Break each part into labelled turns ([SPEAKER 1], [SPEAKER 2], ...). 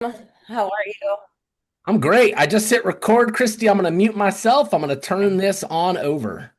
[SPEAKER 1] How are you?
[SPEAKER 2] I'm great. I just hit record, Christy. I'm going to mute myself. I'm going to turn this on over.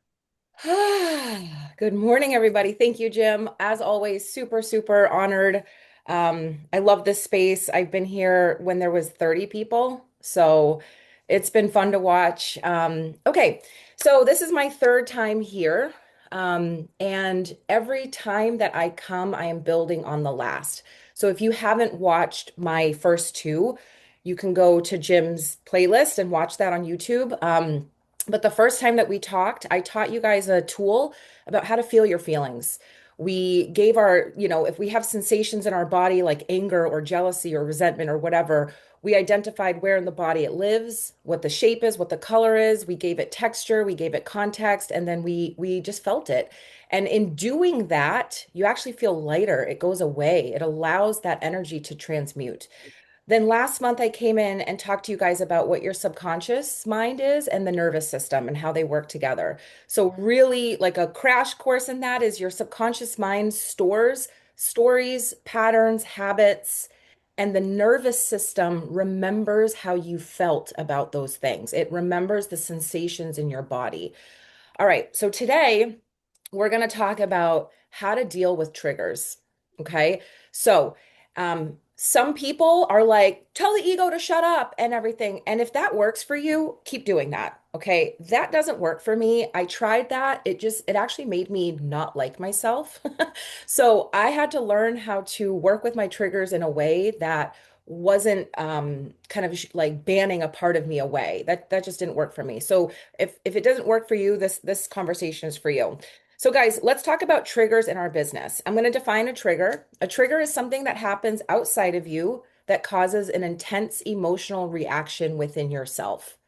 [SPEAKER 1] Good morning, everybody. Thank you, Jim. As always, super, super honored. I love this space. I've been here when there was 30 people, so it's been fun to watch. Okay, so this is my third time here, and every time that I come, I am building on the last. So if you haven't watched my first two, you can go to Jim's playlist and watch that on YouTube. But the first time that we talked, I taught you guys a tool about how to feel your feelings. We gave if we have sensations in our body like anger or jealousy or resentment or whatever, we identified where in the body it lives, what the shape is, what the color is. We gave it texture, we gave it context, and then we just felt it. And in doing that, you actually feel lighter. It goes away. It allows that energy to transmute. Then last month, I came in and talked to you guys about what your subconscious mind is and the nervous system and how they work together. So, really, like a crash course in that is your subconscious mind stores stories, patterns, habits, and the nervous system remembers how you felt about those things. It remembers the sensations in your body. All right, so today we're going to talk about how to deal with triggers. Okay. So, some people are like, tell the ego to shut up and everything. And if that works for you, keep doing that. Okay. That doesn't work for me. I tried that. It actually made me not like myself. So I had to learn how to work with my triggers in a way that wasn't kind of like banning a part of me away. That just didn't work for me. So if it doesn't work for you, this conversation is for you. So, guys, let's talk about triggers in our business. I'm going to define a trigger. A trigger is something that happens outside of you that causes an intense emotional reaction within yourself.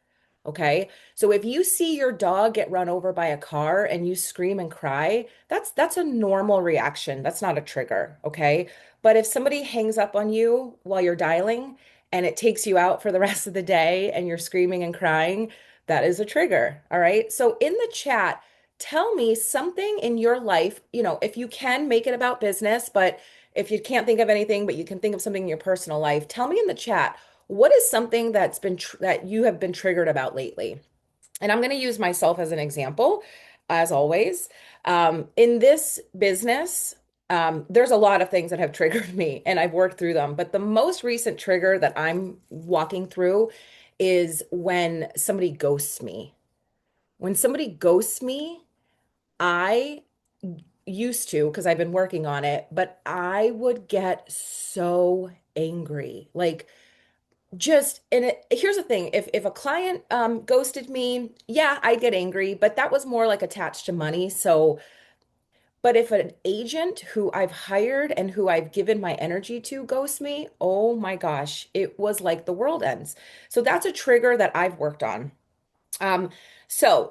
[SPEAKER 1] Okay. So if you see your dog get run over by a car and you scream and cry, that's a normal reaction. That's not a trigger. Okay. But if somebody hangs up on you while you're dialing and it takes you out for the rest of the day and you're screaming and crying, that is a trigger. All right. So in the chat, tell me something in your life, if you can make it about business, but if you can't think of anything, but you can think of something in your personal life, tell me in the chat what is something that you have been triggered about lately? And I'm going to use myself as an example, as always. In this business, there's a lot of things that have triggered me, and I've worked through them. But the most recent trigger that I'm walking through is when somebody ghosts me. When somebody ghosts me, I used to, because I've been working on it, but I would get so angry. Like, here's the thing, if a client ghosted me, yeah, I'd get angry, but that was more like attached to money. So but if an agent who I've hired and who I've given my energy to ghosts me, oh my gosh, it was like the world ends. So that's a trigger that I've worked on. um,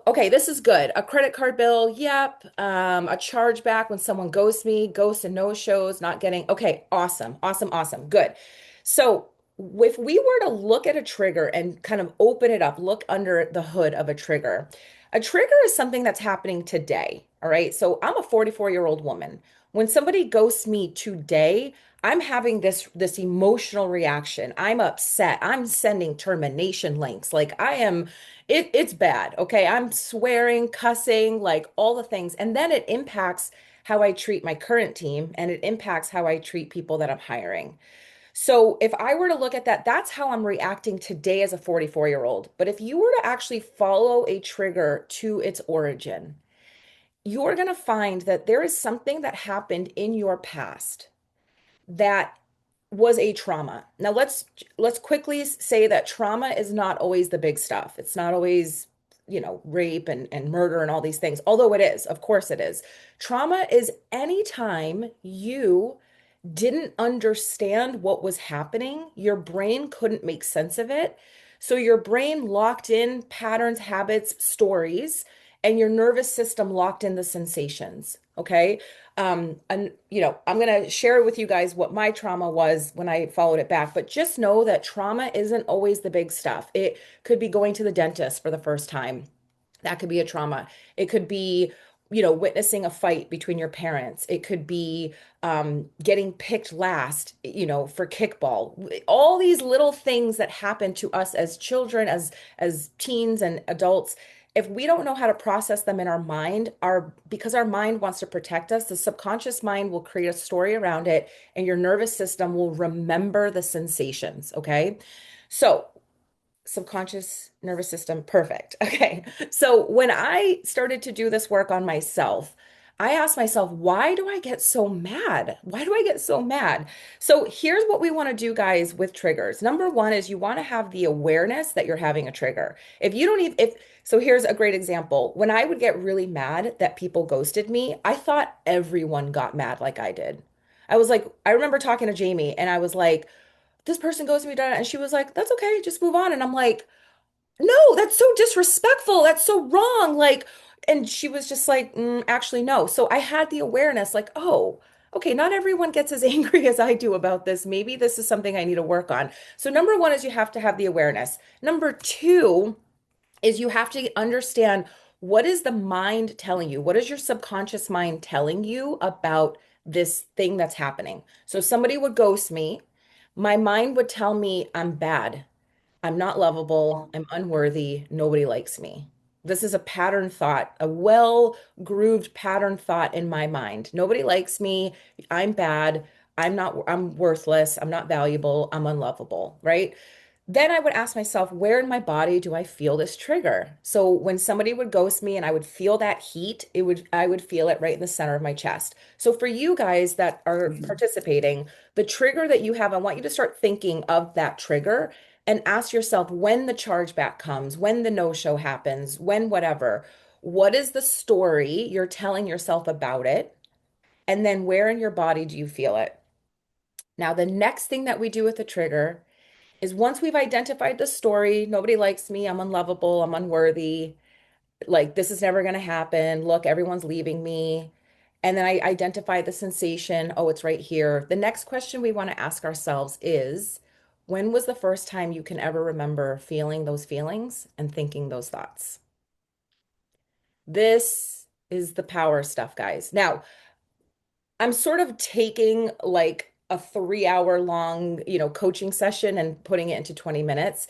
[SPEAKER 1] okay, this is good. A credit card bill, yep. A chargeback when someone ghosts me, ghosts and no shows, not getting. Okay, awesome, awesome, awesome, good. So, if we were to look at a trigger and kind of open it up, look under the hood of a trigger is something that's happening today. All right. So, I'm a 44-year-old woman. When somebody ghosts me today, I'm having this emotional reaction. I'm upset. I'm sending termination links. Like I am it's bad. Okay. I'm swearing, cussing, like all the things. And then it impacts how I treat my current team and it impacts how I treat people that I'm hiring. So if I were to look at that, that's how I'm reacting today as a 44-year-old. But if you were to actually follow a trigger to its origin, you're going to find that there is something that happened in your past that was a trauma. Now let's quickly say that trauma is not always the big stuff. It's not always, rape and murder and all these things. Although it is, of course it is. Trauma is anytime you didn't understand what was happening, your brain couldn't make sense of it. So your brain locked in patterns, habits, stories, and your nervous system locked in the sensations. Okay. And I'm gonna share with you guys what my trauma was when I followed it back, but just know that trauma isn't always the big stuff. It could be going to the dentist for the first time. That could be a trauma. It could be witnessing a fight between your parents. It could be getting picked last, for kickball. All these little things that happen to us as children, as teens and adults. If we don't know how to process them in our mind, because our mind wants to protect us, the subconscious mind will create a story around it, and your nervous system will remember the sensations. Okay. So subconscious nervous system. Perfect. Okay. So when I started to do this work on myself, I asked myself, why do I get so mad? Why do I get so mad? So here's what we want to do, guys, with triggers. Number one is you want to have the awareness that you're having a trigger. If you don't even, if, so here's a great example. When I would get really mad that people ghosted me, I thought everyone got mad like I did. I was like, I remember talking to Jamie and I was like, this person goes to me, and she was like, that's okay, just move on. And I'm like, no, that's so disrespectful. That's so wrong. Like, and she was just like, actually, no. So I had the awareness, like, oh, okay, not everyone gets as angry as I do about this. Maybe this is something I need to work on. So, number one is you have to have the awareness. Number two is you have to understand, what is the mind telling you? What is your subconscious mind telling you about this thing that's happening? So, somebody would ghost me. My mind would tell me I'm bad. I'm not lovable. I'm unworthy. Nobody likes me. This is a pattern thought, a well-grooved pattern thought in my mind. Nobody likes me. I'm bad. I'm worthless. I'm not valuable. I'm unlovable, right? Then I would ask myself, where in my body do I feel this trigger? So when somebody would ghost me and I would feel that heat, I would feel it right in the center of my chest. So for you guys that are participating, the trigger that you have, I want you to start thinking of that trigger and ask yourself, when the chargeback comes, when the no-show happens, when whatever, what is the story you're telling yourself about it? And then where in your body do you feel it? Now, the next thing that we do with the trigger is, once we've identified the story, nobody likes me, I'm unlovable, I'm unworthy, like this is never going to happen. Look, everyone's leaving me. And then I identify the sensation. Oh, it's right here. The next question we want to ask ourselves is, when was the first time you can ever remember feeling those feelings and thinking those thoughts? This is the power stuff, guys. Now, I'm sort of taking like a 3 hour long, coaching session and putting it into 20 minutes.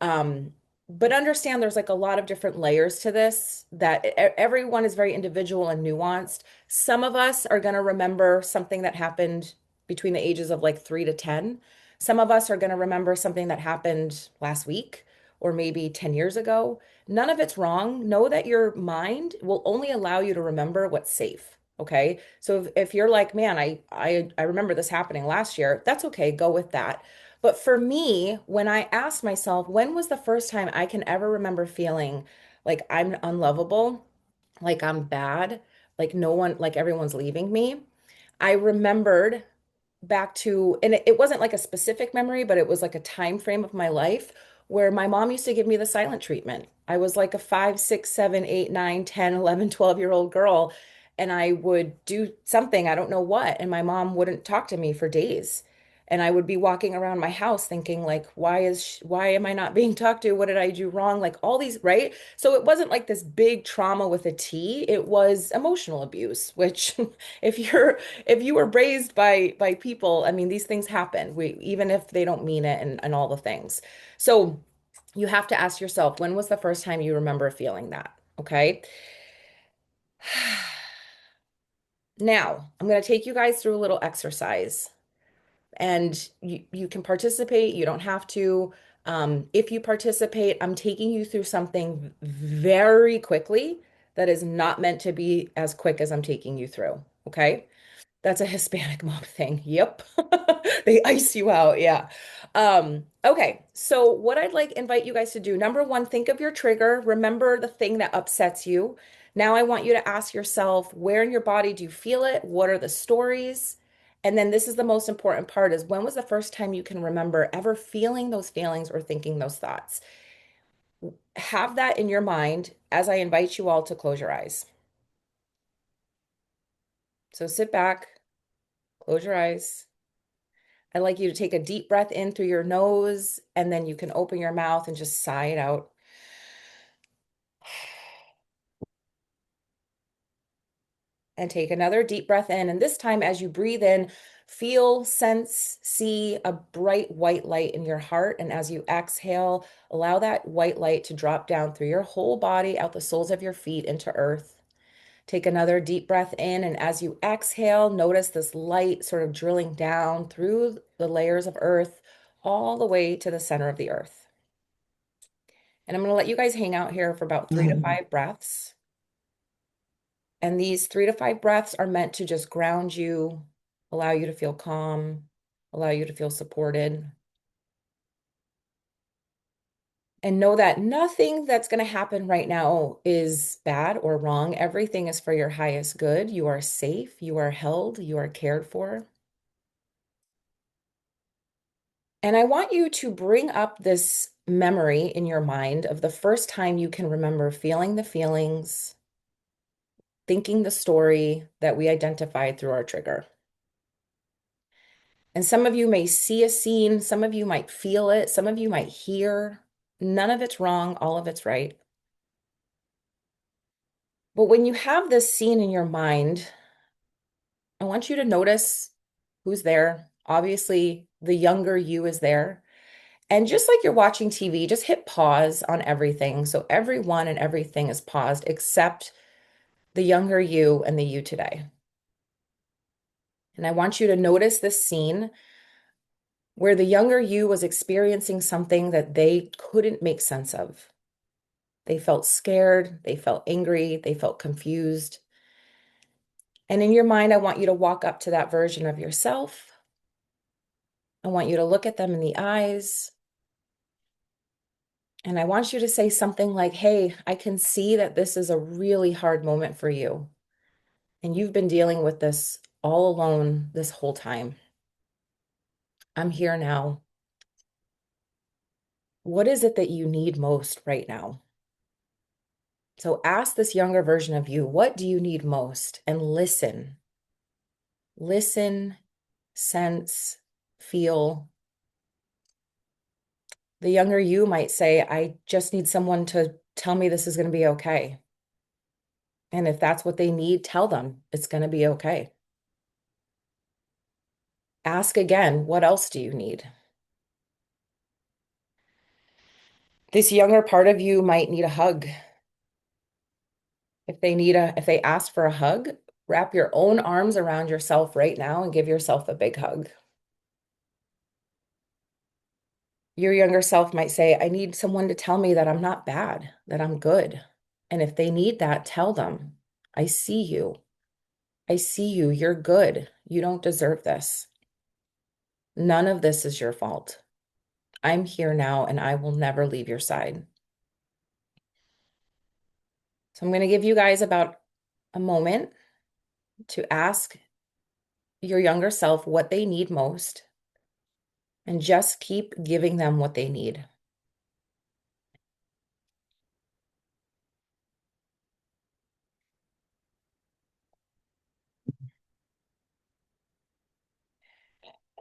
[SPEAKER 1] Um, but understand there's like a lot of different layers to this, that everyone is very individual and nuanced. Some of us are going to remember something that happened between the ages of like 3 to 10. Some of us are going to remember something that happened last week or maybe 10 years ago. None of it's wrong. Know that your mind will only allow you to remember what's safe. Okay. So if you're like, man, I remember this happening last year, that's okay. Go with that. But for me, when I asked myself, when was the first time I can ever remember feeling like I'm unlovable, like I'm bad, like no one, like everyone's leaving me? I remembered back to, and it wasn't like a specific memory, but it was like a time frame of my life where my mom used to give me the silent treatment. I was like a 5, 6, 7, 8, 9, 10, 11, 12-year-old girl, and I would do something, I don't know what, and my mom wouldn't talk to me for days. And I would be walking around my house thinking like, why am I not being talked to? What did I do wrong? Like all these, right? So it wasn't like this big trauma with a T. It was emotional abuse, which if you were raised by people, I mean, these things happen. Even if they don't mean it, and all the things. So you have to ask yourself, when was the first time you remember feeling that? Okay. Now, I'm going to take you guys through a little exercise, and you can participate. You don't have to. If you participate, I'm taking you through something very quickly that is not meant to be as quick as I'm taking you through. Okay. That's a Hispanic mom thing. Yep. They ice you out. Yeah. Okay. So what I'd like invite you guys to do, number one, think of your trigger. Remember the thing that upsets you. Now I want you to ask yourself, where in your body do you feel it? What are the stories? And then this is the most important part, is, when was the first time you can remember ever feeling those feelings or thinking those thoughts? Have that in your mind as I invite you all to close your eyes. So sit back, close your eyes. I'd like you to take a deep breath in through your nose, and then you can open your mouth and just sigh it out. And take another deep breath in. And this time, as you breathe in, feel, sense, see a bright white light in your heart. And as you exhale, allow that white light to drop down through your whole body, out the soles of your feet into earth. Take another deep breath in. And as you exhale, notice this light sort of drilling down through the layers of earth all the way to the center of the earth. And I'm going to let you guys hang out here for about 3 to 5 breaths. And these 3 to 5 breaths are meant to just ground you, allow you to feel calm, allow you to feel supported. And know that nothing that's going to happen right now is bad or wrong. Everything is for your highest good. You are safe, you are held, you are cared for. And I want you to bring up this memory in your mind of the first time you can remember feeling the feelings, thinking the story that we identified through our trigger. And some of you may see a scene, some of you might feel it, some of you might hear. None of it's wrong, all of it's right. But when you have this scene in your mind, I want you to notice who's there. Obviously, the younger you is there. And just like you're watching TV, just hit pause on everything. So everyone and everything is paused except the younger you and the you today. And I want you to notice this scene where the younger you was experiencing something that they couldn't make sense of. They felt scared, they felt angry, they felt confused. And in your mind, I want you to walk up to that version of yourself. I want you to look at them in the eyes. And I want you to say something like, hey, I can see that this is a really hard moment for you. And you've been dealing with this all alone this whole time. I'm here now. What is it that you need most right now? So ask this younger version of you, what do you need most? And listen. Listen, sense, feel. The younger you might say, I just need someone to tell me this is going to be okay. And if that's what they need, tell them it's going to be okay. Ask again, what else do you need? This younger part of you might need a hug. If they ask for a hug, wrap your own arms around yourself right now and give yourself a big hug. Your younger self might say, I need someone to tell me that I'm not bad, that I'm good. And if they need that, tell them, I see you. I see you. You're good. You don't deserve this. None of this is your fault. I'm here now and I will never leave your side. So I'm going to give you guys about a moment to ask your younger self what they need most and just keep giving them what they need.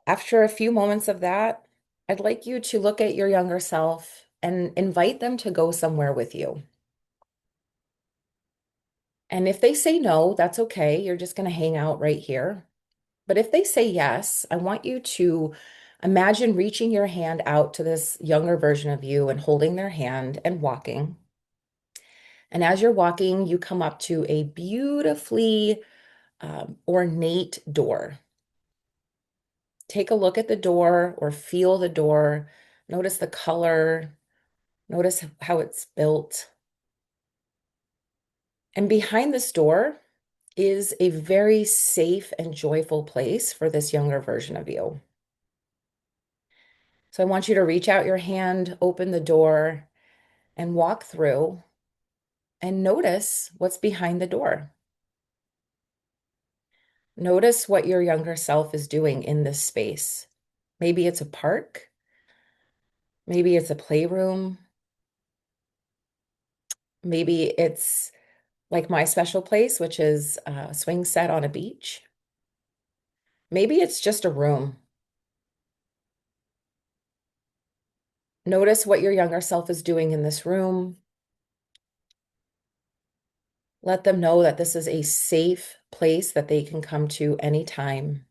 [SPEAKER 1] After a few moments of that, I'd like you to look at your younger self and invite them to go somewhere with you. And if they say no, that's okay. You're just going to hang out right here. But if they say yes, I want you to imagine reaching your hand out to this younger version of you and holding their hand and walking. And as you're walking, you come up to a beautifully ornate door. Take a look at the door or feel the door. Notice the color. Notice how it's built. And behind this door is a very safe and joyful place for this younger version of you. So I want you to reach out your hand, open the door, and walk through and notice what's behind the door. Notice what your younger self is doing in this space. Maybe it's a park, maybe it's a playroom, maybe it's like my special place, which is a swing set on a beach. Maybe it's just a room. Notice what your younger self is doing in this room. Let them know that this is a safe place that they can come to anytime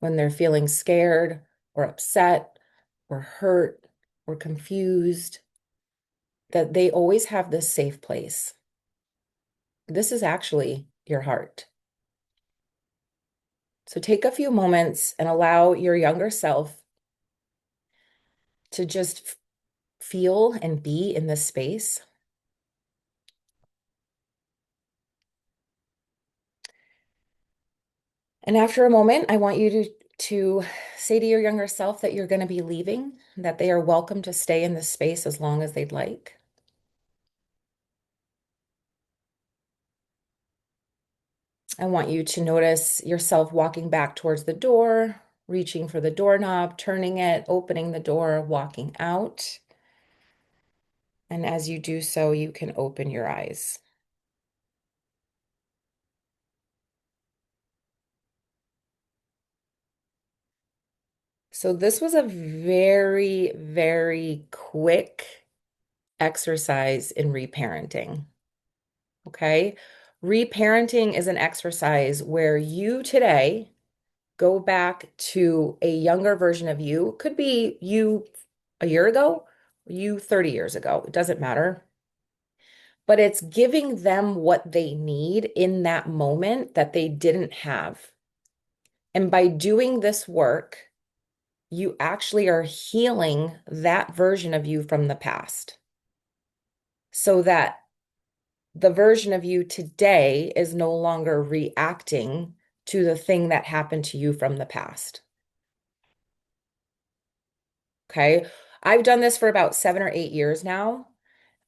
[SPEAKER 1] when they're feeling scared or upset or hurt or confused, that they always have this safe place. This is actually your heart. So take a few moments and allow your younger self to just feel and be in this space. And after a moment, I want you to say to your younger self that you're going to be leaving, that they are welcome to stay in this space as long as they'd like. I want you to notice yourself walking back towards the door, reaching for the doorknob, turning it, opening the door, walking out. And as you do so, you can open your eyes. So this was a very, very quick exercise in reparenting. Okay. Reparenting is an exercise where you today go back to a younger version of you. Could be you a year ago, you 30 years ago. It doesn't matter. But it's giving them what they need in that moment that they didn't have. And by doing this work, you actually are healing that version of you from the past so that the version of you today is no longer reacting to the thing that happened to you from the past. Okay. I've done this for about 7 or 8 years now.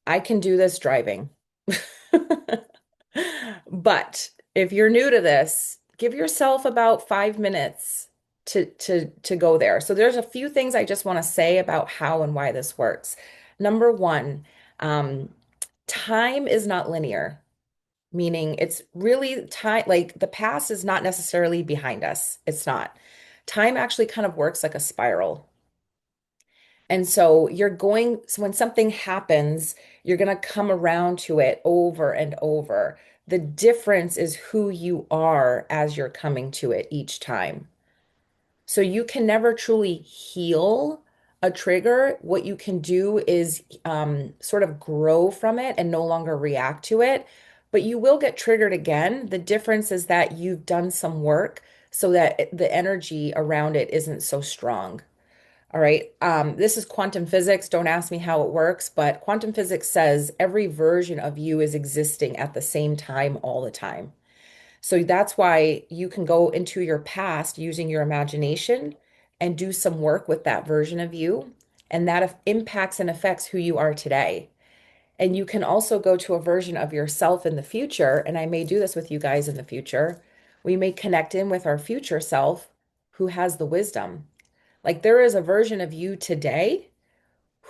[SPEAKER 1] I can do this driving. But if you're new to this, give yourself about 5 minutes to go there. So there's a few things I just want to say about how and why this works. Number one, um, time is not linear, meaning it's really time, like the past is not necessarily behind us. It's not. Time actually kind of works like a spiral. And so so when something happens, you're going to come around to it over and over. The difference is who you are as you're coming to it each time. So you can never truly heal a trigger. What you can do is sort of grow from it and no longer react to it. But you will get triggered again. The difference is that you've done some work so that the energy around it isn't so strong. All right. This is quantum physics. Don't ask me how it works, but quantum physics says every version of you is existing at the same time all the time. So that's why you can go into your past using your imagination and do some work with that version of you. And that impacts and affects who you are today. And you can also go to a version of yourself in the future. And I may do this with you guys in the future. We may connect in with our future self who has the wisdom. Like there is a version of you today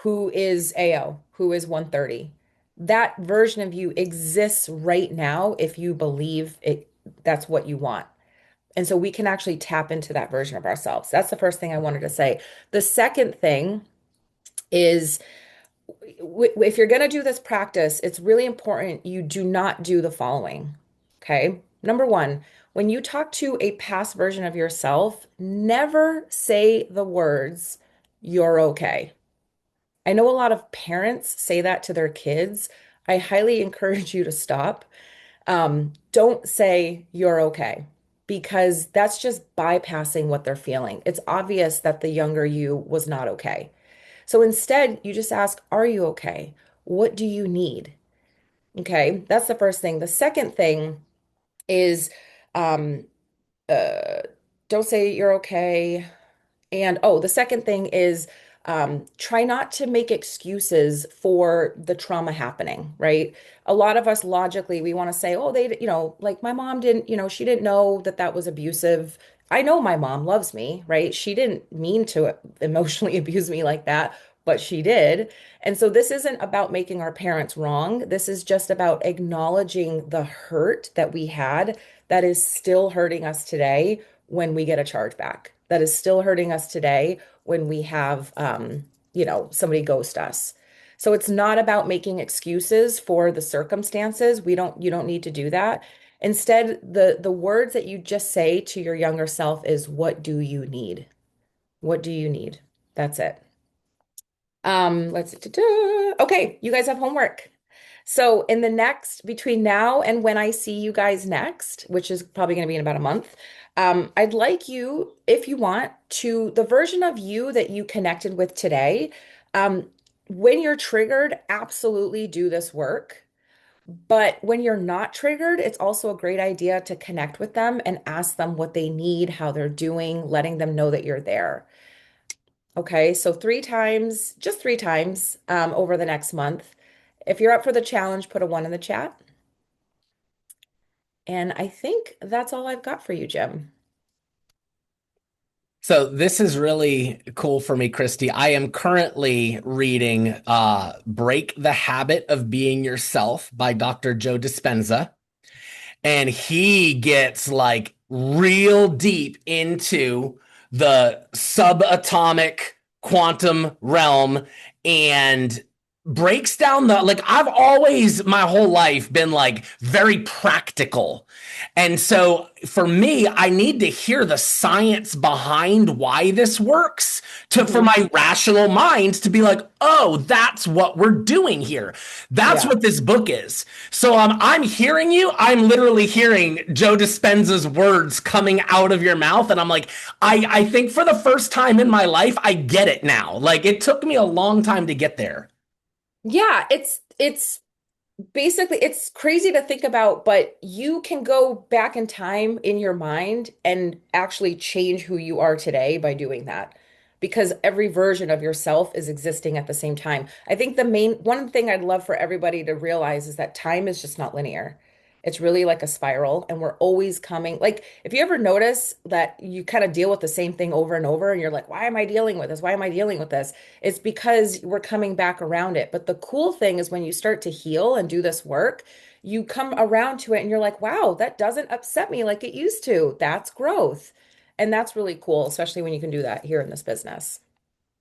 [SPEAKER 1] who is AO, who is 130. That version of you exists right now if you believe it, that's what you want. And so we can actually tap into that version of ourselves. That's the first thing I wanted to say. The second thing is if you're going to do this practice, it's really important you do not do the following. Okay. Number one, when you talk to a past version of yourself, never say the words, you're okay. I know a lot of parents say that to their kids. I highly encourage you to stop. Don't say you're okay because that's just bypassing what they're feeling. It's obvious that the younger you was not okay. So instead, you just ask, are you okay? What do you need? Okay, that's the first thing. The second thing is um, uh, don't say you're okay. And oh, the second thing is try not to make excuses for the trauma happening, right? A lot of us logically, we want to say, oh, like my mom didn't, she didn't know that that was abusive. I know my mom loves me, right? She didn't mean to emotionally abuse me like that, but she did. And so this isn't about making our parents wrong. This is just about acknowledging the hurt that we had that is still hurting us today when we get a charge back. That is still hurting us today when we have, somebody ghost us. So it's not about making excuses for the circumstances. You don't need to do that. Instead, the words that you just say to your younger self is, what do you need? What do you need? That's it. Okay, you guys have homework. So in the next, between now and when I see you guys next, which is probably going to be in about a month, I'd like you, if you want, to the version of you that you connected with today. When you're triggered, absolutely do this work. But when you're not triggered, it's also a great idea to connect with them and ask them what they need, how they're doing, letting them know that you're there. Okay, so three times, just three times over the next month. If you're up for the challenge, put a one in the chat. And I think that's all I've got for you, Jim.
[SPEAKER 2] So this is really cool for me, Christy. I am currently reading Break the Habit of Being Yourself by Dr. Joe Dispenza. And he gets like real deep into the subatomic quantum realm and breaks down the like I've always my whole life been like very practical. And so for me, I need to hear the science behind why this works to for
[SPEAKER 1] Mhm.
[SPEAKER 2] my rational mind to be like, "Oh, that's what we're doing here. That's
[SPEAKER 1] Yeah.
[SPEAKER 2] what this book is." So I'm hearing you. I'm literally hearing Joe Dispenza's words coming out of your mouth, and I'm like, I think for the first time in my life, I get it now. Like it took me a long time to get there.
[SPEAKER 1] Yeah, it's basically, it's crazy to think about, but you can go back in time in your mind and actually change who you are today by doing that. Because every version of yourself is existing at the same time. I think the main one thing I'd love for everybody to realize is that time is just not linear. It's really like a spiral, and we're always coming. Like, if you ever notice that you kind of deal with the same thing over and over, and you're like, why am I dealing with this? Why am I dealing with this? It's because we're coming back around it. But the cool thing is when you start to heal and do this work, you come around to it and you're like, wow, that doesn't upset me like it used to. That's growth. And that's really cool, especially when you can do that here in this business.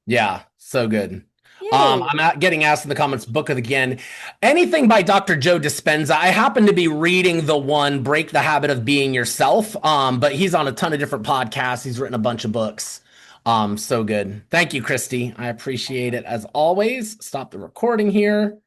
[SPEAKER 2] Yeah, so good.
[SPEAKER 1] Yay.
[SPEAKER 2] Getting asked in the comments, book it again. Anything by Dr. Joe Dispenza. I happen to be reading the one, Break the Habit of Being Yourself. But he's on a ton of different podcasts. He's written a bunch of books. So good. Thank you, Christy. I appreciate it as always. Stop the recording here.